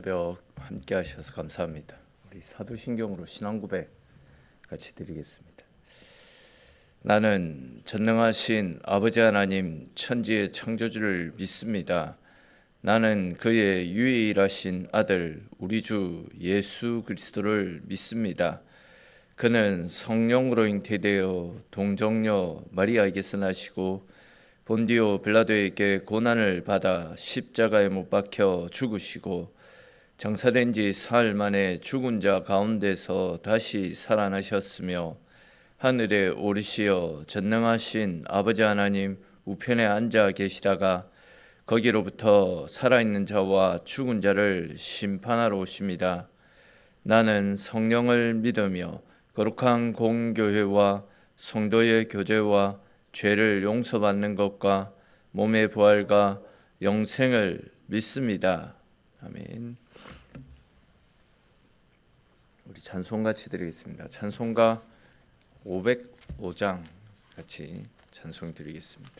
새벽 함께 하셔서 감사합니다. 우리 사도신경으로 신앙 고백 같이 드리겠습니다. 나는 전능하신 아버지 하나님 천지의 창조주를 믿습니다. 나는 그의 유일하신 아들 우리 주 예수 그리스도를 믿습니다. 그는 성령으로 잉태되어 동정녀 마리아에게서 나시고 본디오 빌라도에게 고난을 받아 십자가에 못 박혀 죽으시고 장사된 지 사흘 만에 죽은 자 가운데서 다시 살아나셨으며 하늘에 오르시어 전능하신 아버지 하나님 우편에 앉아 계시다가 거기로부터 살아있는 자와 죽은 자를 심판하러 오십니다. 나는 성령을 믿으며 거룩한 공교회와 성도의 교제와 죄를 용서받는 것과 몸의 부활과 영생을 믿습니다. 아멘. 우리 찬송 같이 드리겠습니다. 찬송가 505장 같이 찬송 드리겠습니다.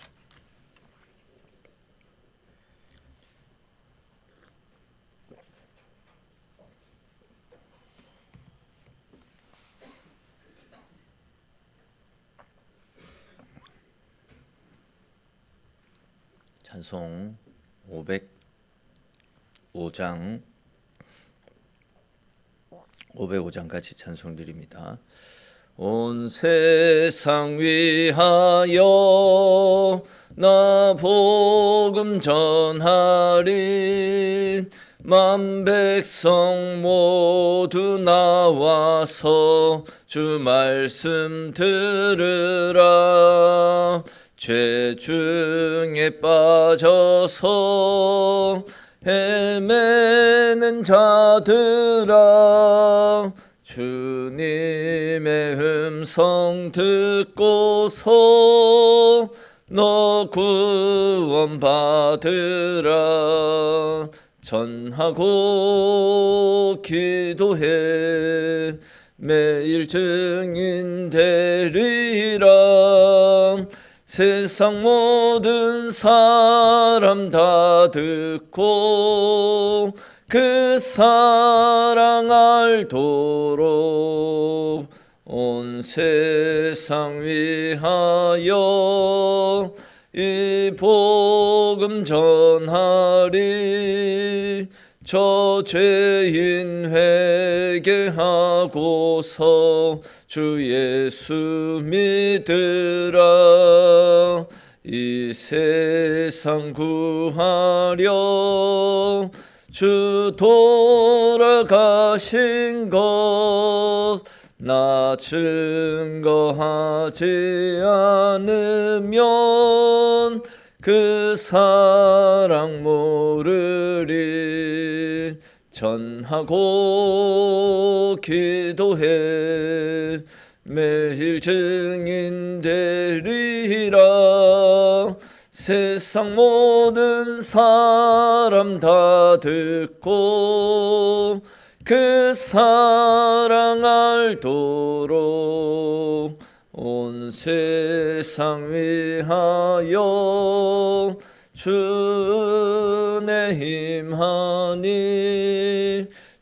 찬송 505장 같이 찬송 드립니다. 온 세상 위하여 나 복음 전하리 만 백성 모두 나와서 주 말씀 들으라. 죄 중에 빠져서 헤매는 자들아 주님의 음성 듣고서 너 구원 받으라. 전하고 기도해 매일 증인 되리라. 세상 모든 사람 다 듣고 그 사랑 알도록 온 세상 위하여 이 복음 전하리. 저 죄인 회개하고서 주 예수 믿으라. 이 세상 구하려 주 돌아가신 것 나 증거하지 않으면 그 사랑 모르리. 전하고 기도해 매일 증인 되리라. 세상 모든 사람 다 듣고 그 사랑 알도록 온 세상 위하여 주의 힘하니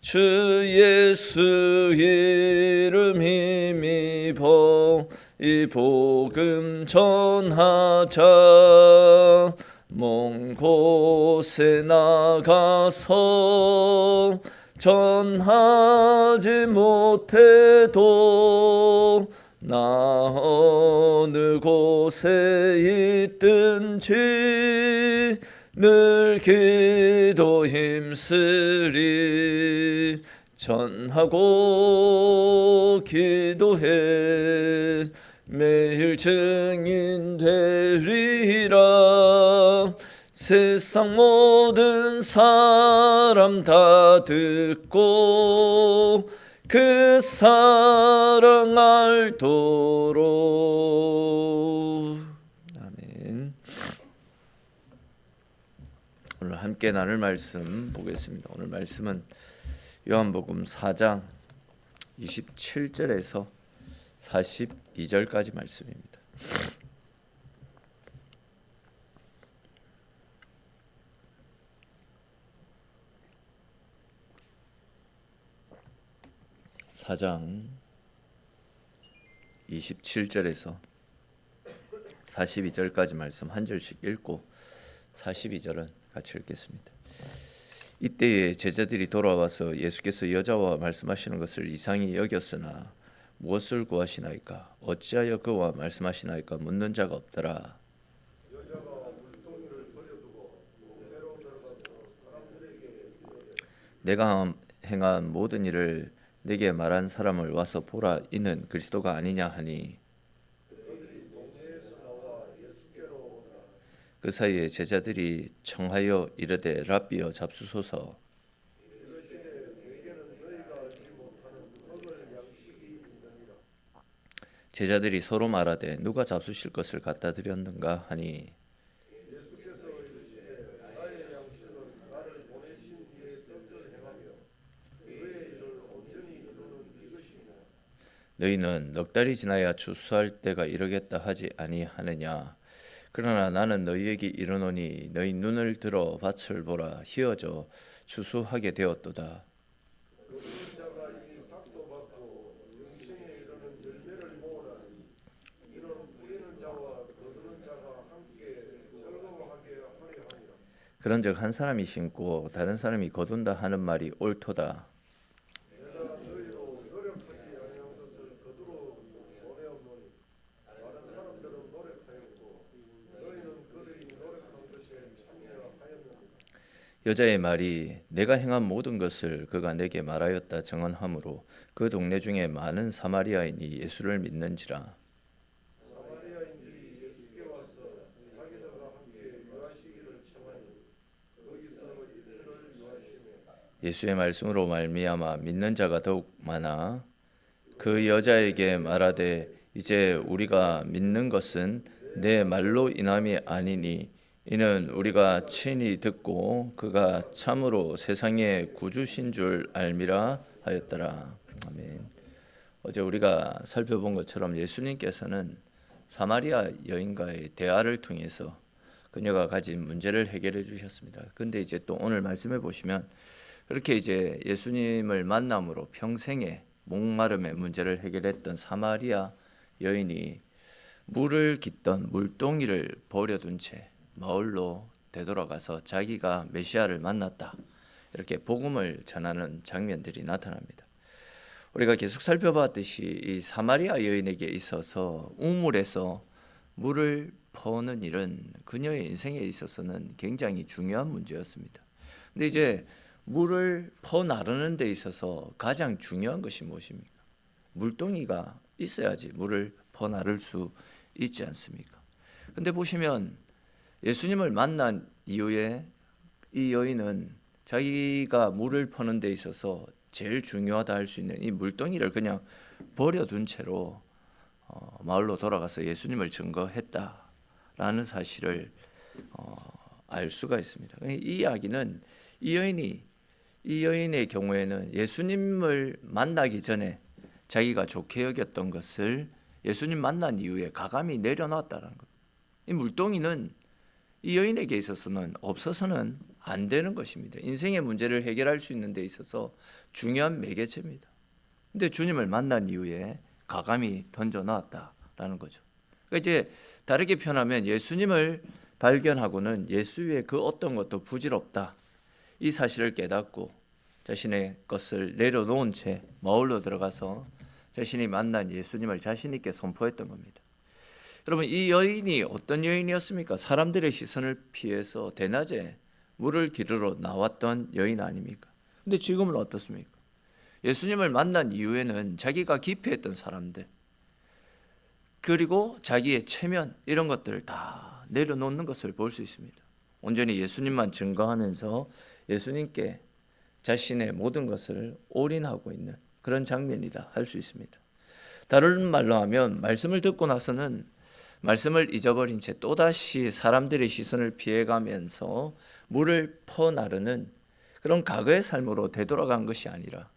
주 예수 이름 힘입어 이 복음 전하자. 먼 곳에 나가서 전하지 못해도 나 어느 곳에 있든지 늘 기도 힘쓰리. 전하고 기도해 매일 증인 되리라. 세상 모든 사람 다 듣고 그 사랑 알도록. 아멘. 오늘 함께 나눌 말씀 보겠습니다. 오늘 말씀은 요한복음 4장 27절에서 42절까지 말씀입니다. 4장 27절에서 42절까지 말씀 한 절씩 읽고 42절은 같이 읽겠습니다. 이때에 제자들이 돌아와서 예수께서 여자와 말씀하시는 것을 이상히 여겼으나 무엇을 구하시나이까? 어찌하여 그와 말씀하시나이까? 묻는 자가 없더라. 내가 행한 모든 일을 내게 말한 사람을 와서 보라. 이는 그리스도가 아니냐 하니, 그 사이에 제자들이 청하여 이르되 랍비여 잡수소서. 제자들이 서로 말하되 누가 잡수실 것을 갖다 드렸는가 하니, 너희는 넉 달이 지나야 추수할 때가 이르겠다 하지 아니하느냐? 그러나 나는 너희에게 이르노니 너희 눈을 들어 밭을 보라. 희어져 추수하게 되었도다. 그런즉 한 사람이 심고 다른 사람이 거둔다 하는 말이 옳도다. 여자의 말이 내가 행한 모든 것을 그가 내게 말하였다 정언하므로 그 동네 중에 많은 사마리아인이 예수를 믿는지라. 예수의 말씀으로 말미암아 믿는 자가 더욱 많아 그 여자에게 말하되 이제 우리가 믿는 것은 내 말로 인함이 아니니 이는 우리가 친히 듣고 그가 참으로 세상의 구주신 줄 알미라 하였더라. 아멘. 어제 우리가 살펴본 것처럼 예수님께서는 사마리아 여인과의 대화를 통해서 그녀가 가진 문제를 해결해 주셨습니다. 근데 이제 또 오늘 말씀해 보시면 그렇게 이제 예수님을 만남으로 평생의 목마름의 문제를 해결했던 사마리아 여인이 물을 깃던 물동이를 버려둔 채 마을로 되돌아가서 자기가 메시아를 만났다, 이렇게 복음을 전하는 장면들이 나타납니다. 우리가 계속 살펴봤듯이 이 사마리아 여인에게 있어서 우물에서 물을 퍼는 일은 그녀의 인생에 있어서는 굉장히 중요한 문제였습니다. 근데 이제 물을 퍼 나르는 데 있어서 가장 중요한 것이 무엇입니까? 물동이가 있어야지 물을 퍼 나를 수 있지 않습니까? 근데 보시면 예수님을 만난 이후에 이 여인은 자기가 물을 퍼는 데 있어서 제일 중요하다 할 수 있는 이 물동이를 그냥 버려둔 채로 마을로 돌아가서 예수님을 증거했다라는 사실을 알 수가 있습니다. 이 이야기는 이 여인의 경우에는 예수님을 만나기 전에 자기가 좋게 여겼던 것을 예수님 만난 이후에 가감히 내려놨다는 것. 이 물동이는 이 여인에게 있어서는 없어서는 안 되는 것입니다. 인생의 문제를 해결할 수 있는 데 있어서 중요한 매개체입니다. 근데 주님을 만난 이후에 가감히 던져놨다라는 거죠. 그러니까 이제 다르게 표현하면 예수님을 발견하고는 예수 위에 그 어떤 것도 부질없다, 이 사실을 깨닫고 자신의 것을 내려놓은 채 마을로 들어가서 자신이 만난 예수님을 자신 있게 선포했던 겁니다. 여러분, 이 여인이 어떤 여인이었습니까? 사람들의 시선을 피해서 대낮에 물을 기르러 나왔던 여인 아닙니까? 근데 지금은 어떻습니까? 예수님을 만난 이후에는 자기가 기피했던 사람들, 그리고 자기의 체면, 이런 것들을 다 내려놓는 것을 볼 수 있습니다. 온전히 예수님만 증거하면서 예수님께 자신의 모든 것을 올인하고 있는 그런 장면이다 할 수 있습니다. 다른 말로 하면 말씀을 듣고 나서는 말씀을 잊어버린 채 또다시 사람들의 시선을 피해가면서 물을 퍼나르는 그런 과거의 삶으로 되돌아간 것이 아니라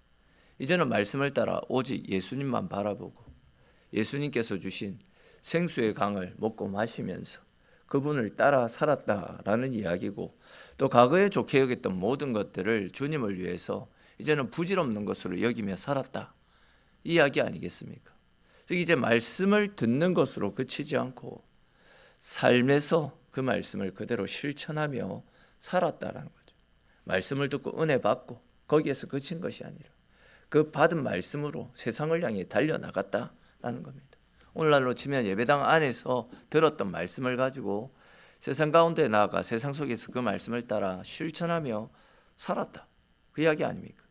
이제는 말씀을 따라 오직 예수님만 바라보고 예수님께서 주신 생수의 강을 먹고 마시면서 그분을 따라 살았다라는 이야기고, 또 과거에 좋게 여겼던 모든 것들을 주님을 위해서 이제는 부질없는 것으로 여기며 살았다, 이야기 아니겠습니까? 즉 이제 말씀을 듣는 것으로 그치지 않고 삶에서 그 말씀을 그대로 실천하며 살았다라는 거죠. 말씀을 듣고 은혜 받고 거기에서 그친 것이 아니라 그 받은 말씀으로 세상을 향해 달려나갔다라는 겁니다. 오늘날로 치면 예배당 안에서 들었던 말씀을 가지고 세상 가운데 나아가 세상 속에서 그 말씀을 따라 실천하며 살았다. 그 이야기 아닙니까?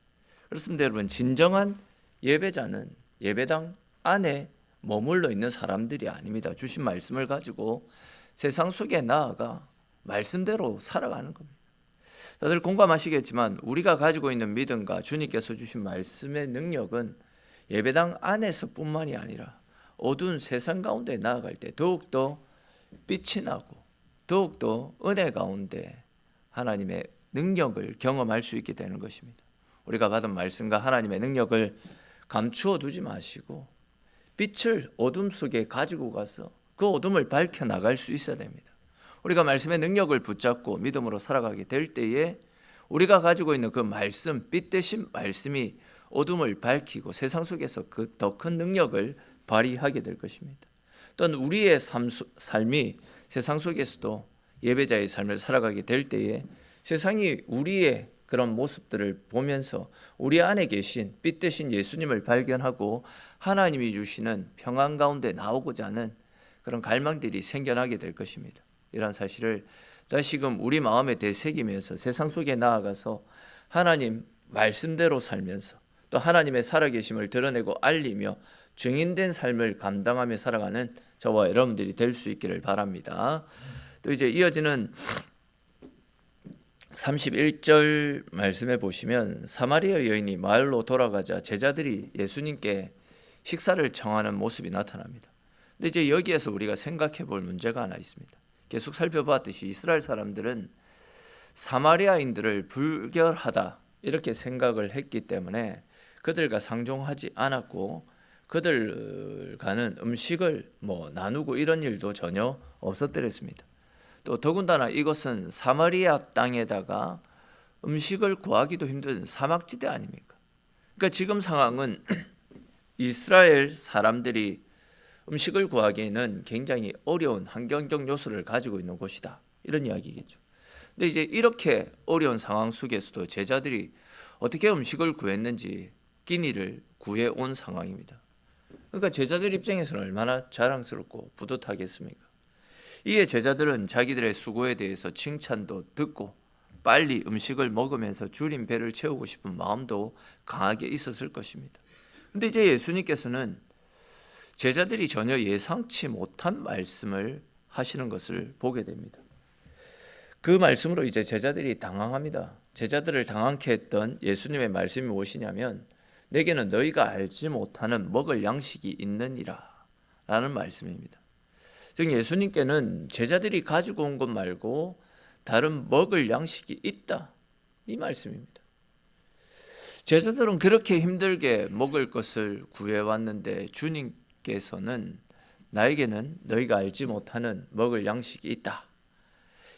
그렇습니다, 여러분. 진정한 예배자는 예배당 안에 머물러 있는 사람들이 아닙니다. 주신 말씀을 가지고 세상 속에 나아가 말씀대로 살아가는 겁니다. 다들 공감하시겠지만 우리가 가지고 있는 믿음과 주님께서 주신 말씀의 능력은 예배당 안에서뿐만이 아니라 어두운 세상 가운데 나아갈 때 더욱더 빛이 나고 더욱더 은혜 가운데 하나님의 능력을 경험할 수 있게 되는 것입니다. 우리가 받은 말씀과 하나님의 능력을 감추어 두지 마시고 빛을 어둠 속에 가지고 가서 그 어둠을 밝혀 나갈 수 있어야 됩니다. 우리가 말씀의 능력을 붙잡고 믿음으로 살아가게 될 때에 우리가 가지고 있는 그 말씀, 빛 대신 말씀이 어둠을 밝히고 세상 속에서 그 더 큰 능력을 발휘하게 될 것입니다. 또한 우리의 삶이 세상 속에서도 예배자의 삶을 살아가게 될 때에 세상이 우리의 그런 모습들을 보면서 우리 안에 계신 빛 대신 예수님을 발견하고 하나님이 주시는 평안 가운데 나오고자 하는 그런 갈망들이 생겨나게 될 것입니다. 이런 사실을 다시금 우리 마음에 되새기면서 세상 속에 나아가서 하나님 말씀대로 살면서 또 하나님의 살아계심을 드러내고 알리며 증인된 삶을 감당하며 살아가는 저와 여러분들이 될 수 있기를 바랍니다. 또 이제 이어지는 31절 말씀에 보시면 사마리아 여인이 마을로 돌아가자 제자들이 예수님께 식사를 청하는 모습이 나타납니다. 근데 이제 여기에서 우리가 생각해 볼 문제가 하나 있습니다. 계속 살펴봤듯이 이스라엘 사람들은 사마리아인들을 불결하다 이렇게 생각을 했기 때문에 그들과 상종하지 않았고 그들과는 음식을 나누고 이런 일도 전혀 없었더랬습니다. 또 더군다나 이것은 사마리아 땅에다가 음식을 구하기도 힘든 사막지대 아닙니까? 그러니까 지금 상황은 이스라엘 사람들이 음식을 구하기에는 굉장히 어려운 환경적 요소를 가지고 있는 곳이다. 이런 이야기겠죠. 근데 이제 이렇게 어려운 상황 속에서도 제자들이 어떻게 음식을 구했는지 끼니를 구해온 상황입니다. 그러니까 제자들 입장에서는 얼마나 자랑스럽고 뿌듯하겠습니까? 이에 제자들은 자기들의 수고에 대해서 칭찬도 듣고 빨리 음식을 먹으면서 줄인 배를 채우고 싶은 마음도 강하게 있었을 것입니다. 그런데 이제 예수님께서는 제자들이 전혀 예상치 못한 말씀을 하시는 것을 보게 됩니다. 그 말씀으로 이제 제자들이 당황합니다. 제자들을 당황케 했던 예수님의 말씀이 무엇이냐면 내게는 너희가 알지 못하는 먹을 양식이 있느니라 라는 말씀입니다. 즉 예수님께는 제자들이 가지고 온 것 말고 다른 먹을 양식이 있다 이 말씀입니다. 제자들은 그렇게 힘들게 먹을 것을 구해왔는데 주님께서는 나에게는 너희가 알지 못하는 먹을 양식이 있다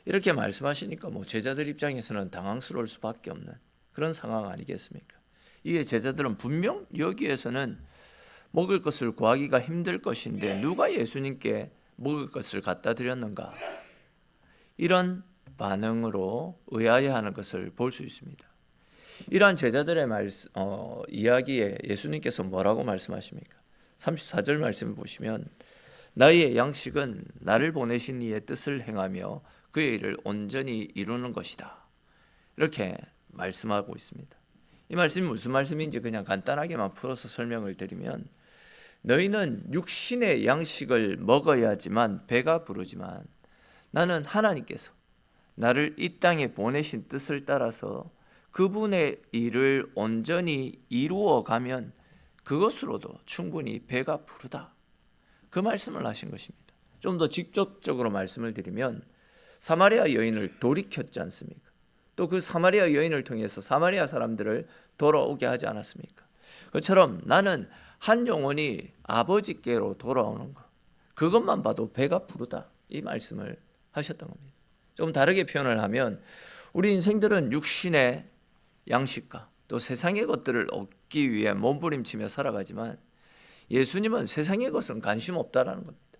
이렇게 말씀하시니까 제자들 입장에서는 당황스러울 수밖에 없는 그런 상황 아니겠습니까? 이에 제자들은 분명 여기에서는 먹을 것을 구하기가 힘들 것인데 누가 예수님께 먹을 것을 갖다 드렸는가? 이런 반응으로 의아해하는 것을 볼 수 있습니다. 이러한 제자들의 이야기에 예수님께서 뭐라고 말씀하십니까? 34절 말씀을 보시면 나의 양식은 나를 보내신 이의 뜻을 행하며 그의 일을 온전히 이루는 것이다. 이렇게 말씀하고 있습니다. 이 말씀이 무슨 말씀인지 그냥 간단하게만 풀어서 설명을 드리면 너희는 육신의 양식을 먹어야지만 배가 부르지만 나는 하나님께서 나를 이 땅에 보내신 뜻을 따라서 그분의 일을 온전히 이루어 가면 그것으로도 충분히 배가 부르다. 그 말씀을 하신 것입니다. 좀 더 직접적으로 말씀을 드리면 사마리아 여인을 돌이켰지 않습니까? 또 그 사마리아 여인을 통해서 사마리아 사람들을 돌아오게 하지 않았습니까? 그처럼 나는 한 영혼이 아버지께로 돌아오는 것 그것만 봐도 배가 부르다 이 말씀을 하셨던 겁니다. 좀 다르게 표현을 하면 우리 인생들은 육신의 양식과 또 세상의 것들을 얻기 위해 몸부림치며 살아가지만 예수님은 세상의 것은 관심 없다라는 겁니다.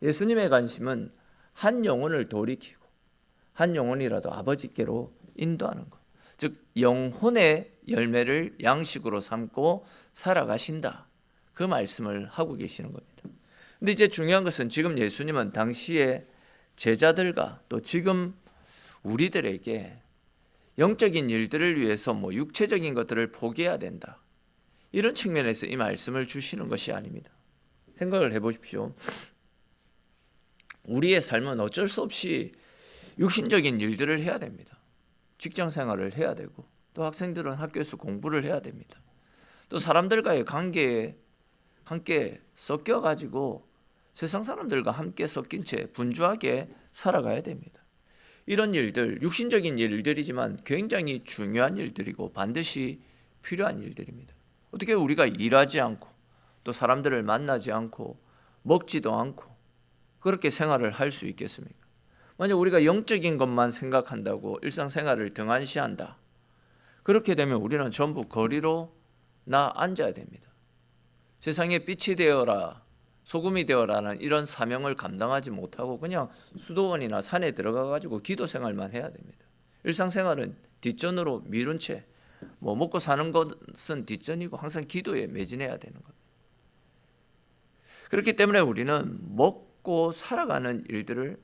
예수님의 관심은 한 영혼을 돌이키고 한 영혼이라도 아버지께로 인도하는 것, 즉 영혼의 열매를 양식으로 삼고 살아가신다, 그 말씀을 하고 계시는 겁니다. 근데 이제 중요한 것은 지금 예수님은 당시의 제자들과 또 지금 우리들에게 영적인 일들을 위해서 육체적인 것들을 포기해야 된다, 이런 측면에서 이 말씀을 주시는 것이 아닙니다. 생각을 해보십시오. 우리의 삶은 어쩔 수 없이 육신적인 일들을 해야 됩니다. 직장 생활을 해야 되고, 또 학생들은 학교에서 공부를 해야 됩니다. 또 사람들과의 관계에 함께 섞여가지고 세상 사람들과 함께 섞인 채 분주하게 살아가야 됩니다. 이런 일들, 육신적인 일들이지만 굉장히 중요한 일들이고 반드시 필요한 일들입니다. 어떻게 우리가 일하지 않고 또 사람들을 만나지 않고 먹지도 않고 그렇게 생활을 할 수 있겠습니까? 만약 우리가 영적인 것만 생각한다고 일상생활을 등한시한다, 그렇게 되면 우리는 전부 거리로 앉아야 됩니다. 세상에 빛이 되어라, 소금이 되어라는 이런 사명을 감당하지 못하고 그냥 수도원이나 산에 들어가 가지고 기도 생활만 해야 됩니다. 일상생활은 뒷전으로 미룬 채 먹고 사는 것은 뒷전이고 항상 기도에 매진해야 되는 겁니다. 그렇기 때문에 우리는 먹고 살아가는 일들을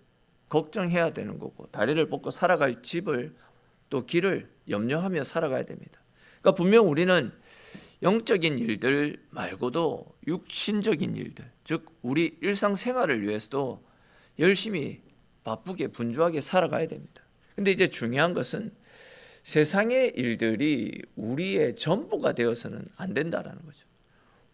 걱정해야 되는 거고, 다리를 뻗고 살아갈 집을 또 길을 염려하며 살아가야 됩니다. 그러니까 분명 우리는 영적인 일들 말고도 육신적인 일들, 즉 우리 일상생활을 위해서도 열심히 바쁘게 분주하게 살아가야 됩니다. 근데 이제 중요한 것은 세상의 일들이 우리의 전부가 되어서는 안 된다라는 거죠.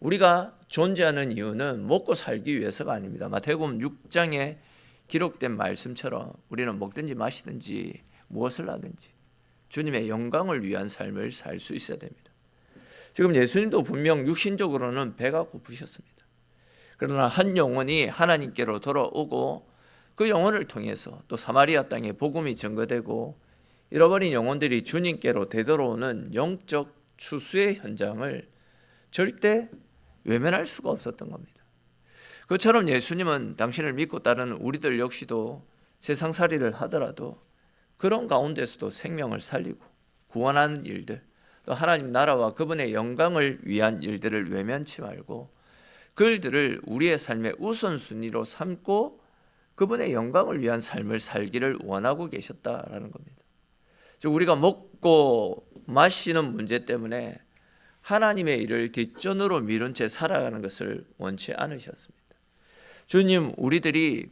우리가 존재하는 이유는 먹고 살기 위해서가 아닙니다. 마태복음 6장에 기록된 말씀처럼 우리는 먹든지 마시든지 무엇을 하든지 주님의 영광을 위한 삶을 살 수 있어야 됩니다. 지금 예수님도 분명 육신적으로는 배가 고프셨습니다. 그러나 한 영혼이 하나님께로 돌아오고 그 영혼을 통해서 또 사마리아 땅에 복음이 전거되고 잃어버린 영혼들이 주님께로 되돌아오는 영적 추수의 현장을 절대 외면할 수가 없었던 겁니다. 그처럼 예수님은 당신을 믿고 따르는 우리들 역시도 세상살이를 하더라도 그런 가운데서도 생명을 살리고 구원하는 일들, 또 하나님 나라와 그분의 영광을 위한 일들을 외면치 말고 그 일들을 우리의 삶의 우선순위로 삼고 그분의 영광을 위한 삶을 살기를 원하고 계셨다라는 겁니다. 즉 우리가 먹고 마시는 문제 때문에 하나님의 일을 뒷전으로 미룬 채 살아가는 것을 원치 않으셨습니다. 주님, 우리들이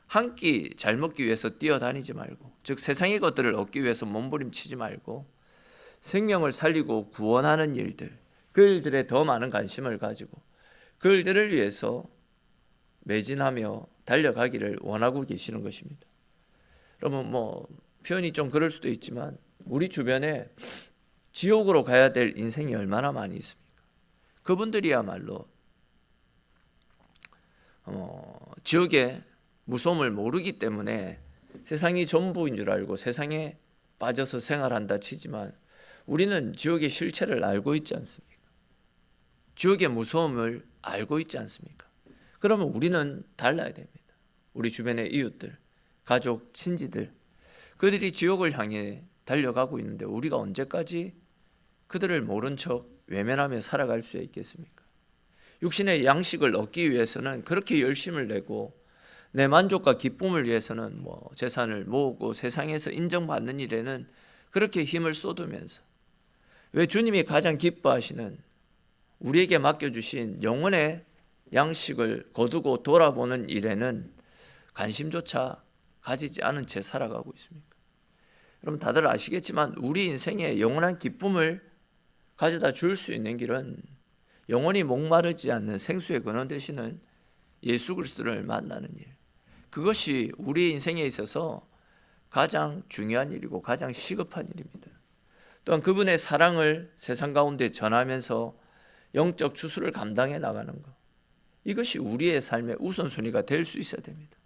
한 끼 잘 먹기 위해서 뛰어다니지 말고, 즉 세상의 것들을 얻기 위해서 몸부림치지 말고 생명을 살리고 구원하는 일들, 그 일들에 더 많은 관심을 가지고 그 일들을 위해서 매진하며 달려가기를 원하고 계시는 것입니다. 여러분, 표현이 좀 그럴 수도 있지만 우리 주변에 지옥으로 가야 될 인생이 얼마나 많이 있습니까? 그분들이야말로 지옥의 무서움을 모르기 때문에 세상이 전부인 줄 알고 세상에 빠져서 생활한다 치지만 우리는 지옥의 실체를 알고 있지 않습니까? 지옥의 무서움을 알고 있지 않습니까? 그러면 우리는 달라야 됩니다. 우리 주변의 이웃들, 가족, 친지들, 그들이 지옥을 향해 달려가고 있는데 우리가 언제까지 그들을 모른 척 외면하며 살아갈 수 있겠습니까? 육신의 양식을 얻기 위해서는 그렇게 열심을 내고 내 만족과 기쁨을 위해서는 재산을 모으고 세상에서 인정받는 일에는 그렇게 힘을 쏟으면서 왜 주님이 가장 기뻐하시는 우리에게 맡겨주신 영혼의 양식을 거두고 돌아보는 일에는 관심조차 가지지 않은 채 살아가고 있습니까? 여러분 다들 아시겠지만 우리 인생에 영원한 기쁨을 가져다 줄 수 있는 길은 영원히 목마르지 않는 생수의 근원 되시는 예수 그리스도를 만나는 일, 그것이 우리 인생에 있어서 가장 중요한 일이고 가장 시급한 일입니다. 또한 그분의 사랑을 세상 가운데 전하면서 영적 추수를 감당해 나가는 것, 이것이 우리의 삶의 우선순위가 될 수 있어야 됩니다.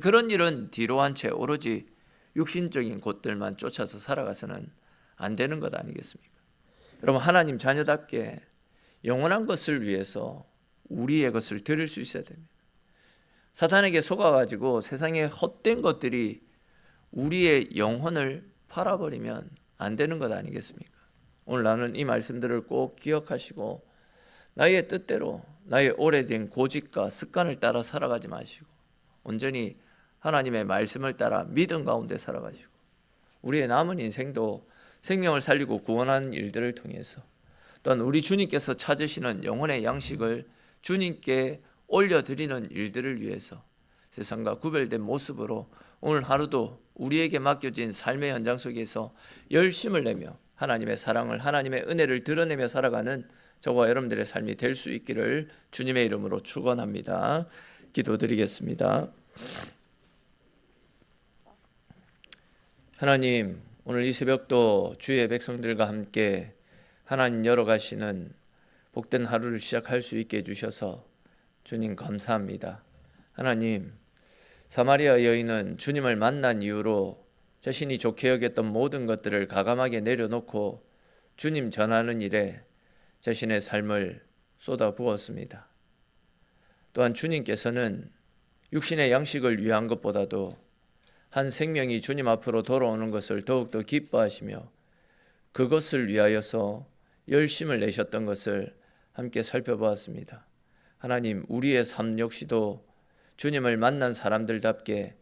그런 일은 뒤로 한 채 오로지 육신적인 것들만 쫓아서 살아가서는 안 되는 것 아니겠습니까? 여러분, 하나님 자녀답게 영원한 것을 위해서 우리의 것을 드릴 수 있어야 됩니다. 사탄에게 속아가지고 세상의 헛된 것들이 우리의 영혼을 팔아버리면 안 되는 것 아니겠습니까? 오늘 나는 이 말씀들을 꼭 기억하시고 나의 뜻대로 나의 오래된 고집과 습관을 따라 살아가지 마시고 온전히 하나님의 말씀을 따라 믿음 가운데 살아가시고 우리의 남은 인생도 생명을 살리고 구원하는 일들을 통해서 또한 우리 주님께서 찾으시는 영혼의 양식을 주님께 올려드리는 일들을 위해서 세상과 구별된 모습으로 오늘 하루도 우리에게 맡겨진 삶의 현장 속에서 열심을 내며 하나님의 사랑을, 하나님의 은혜를 드러내며 살아가는 저와 여러분들의 삶이 될 수 있기를 주님의 이름으로 축원합니다. 기도드리겠습니다. 하나님, 오늘 이 새벽도 주의 백성들과 함께 하나님 열어가시는 복된 하루를 시작할 수 있게 해주셔서 주님 감사합니다. 하나님, 사마리아 여인은 주님을 만난 이후로 자신이 좋게 여겼던 모든 것들을 가감하게 내려놓고 주님 전하는 일에 자신의 삶을 쏟아부었습니다. 또한 주님께서는 육신의 양식을 위한 것보다도 한 생명이 주님 앞으로 돌아오는 것을 더욱더 기뻐하시며 그것을 위하여서 열심을 내셨던 것을 함께 살펴보았습니다. 하나님, 우리의 삶 역시도 주님을 만난 사람들답게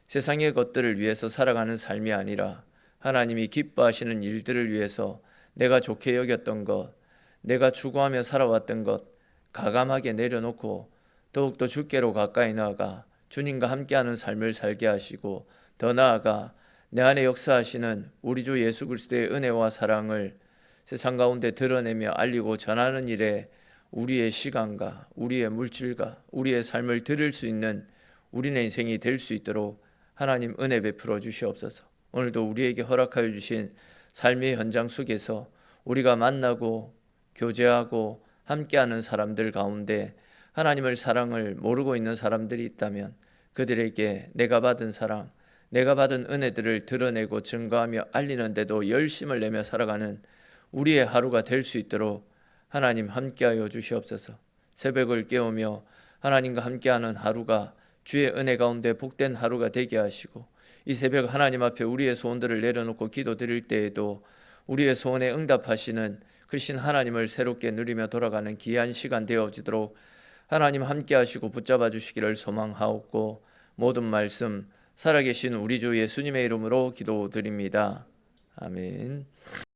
세상의 것들을 위해서 살아가는 삶이 아니라 하나님이 기뻐하시는 일들을 위해서 내가 좋게 여겼던 것, 내가 추구하며 살아왔던 것 가감하게 내려놓고 더욱더 주께로 가까이 나아가 주님과 함께하는 삶을 살게 하시고 더 나아가 내 안에 역사하시는 우리 주 예수 그리스도의 은혜와 사랑을 세상 가운데 드러내며 알리고 전하는 일에 우리의 시간과 우리의 물질과 우리의 삶을 드릴 수 있는 우리의 인생이 될 수 있도록 하나님 은혜 베풀어 주시옵소서. 오늘도 우리에게 허락하여 주신 삶의 현장 속에서 우리가 만나고 교제하고 함께하는 사람들 가운데 하나님의 사랑을 모르고 있는 사람들이 있다면 그들에게 내가 받은 사랑, 내가 받은 은혜들을 드러내고 증거하며 알리는 데도 열심을 내며 살아가는 우리의 하루가 될 수 있도록 하나님 함께하여 주시옵소서. 새벽을 깨우며 하나님과 함께하는 하루가 주의 은혜 가운데 복된 하루가 되게 하시고 이 새벽 하나님 앞에 우리의 소원들을 내려놓고 기도드릴 때에도 우리의 소원에 응답하시는 크신 하나님을 새롭게 누리며 돌아가는 귀한 시간 되어지도록 하나님 함께하시고 붙잡아 주시기를 소망하옵고 모든 말씀 살아계신 우리 주 예수님의 이름으로 기도드립니다. 아멘.